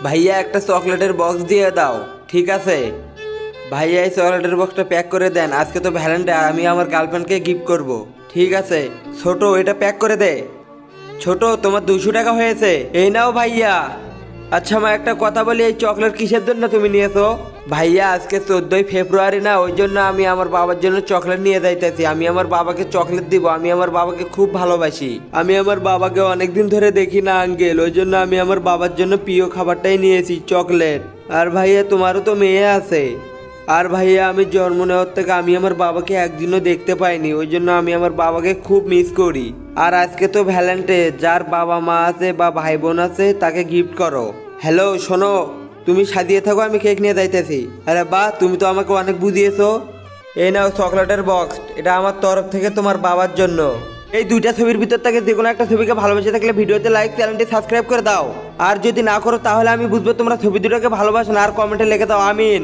ভাইয়া একটা চকলেটের বক্স দিয়ে দাও। ঠিক আছে ভাইয়া, এই চকলেটের বক্সটা প্যাক করে দেন। আজকে তো ভ্যালেন্টাইন, আমি আমার গার্লফ্রেন্ডকে গিফট করব। ঠিক আছে ছোট, এটা প্যাক করে দে। ছোট, তোমার 200 টাকা হয়েছে, এই নাও ভাইয়া। আচ্ছা মা, একটা কথা বলি, এই চকলেট কিসের জন্য তুমি নিয়েছো? ভাইয়া আজকে 14ই ফেব্রুয়ারি না, ওই জন্য আমি আমার বাবার জন্য চকলেট নিয়ে যাইতেছি। আমি আমার বাবাকে চকলেট দিব, আমি আমার বাবাকে খুব ভালোবাসি। আমি আমার বাবাকে অনেকদিন ধরে দেখি না আঙ্কেল, ওই জন্য আমি আমার বাবার জন্য প্রিয় খাবারটাই নিয়েছি, চকলেট। আর ভাইয়া তোমারও তো মেয়ে আছে। আর ভাইয়া আমি জন্ম নেওয়ার থেকে আমি আমার বাবাকে একদিনও দেখতে পাইনি, ওই জন্য আমি আমার বাবাকে খুব মিস করি। আর আজকে তো ভ্যালেন্টাইন, যার বাবা মা আছে বা ভাই বোন আছে তাকে গিফট করো। হ্যালো শোনো, তুমি সাজিয়ে থাকো, আমি কেক নিয়ে যাইতেছি। আরে বাহ, তুমি তো আমাকে অনেক বুঝিয়েছো। এই নাও চকলেটের বক্স, এটা আমার তরফ থেকে তোমার বাবার জন্য। এই দুইটা ছবির ভিতর থেকে যে কোনো একটা ছবিকে ভালোবেসে থাকলে ভিডিওতে লাইক, চ্যানেলটি সাবস্ক্রাইব করে দাও। আর যদি না করো তাহলে আমি বুঝবো তোমরা ছবি দুটোকে ভালোবাসো না। আর কমেন্টে লিখে দাও আমিন।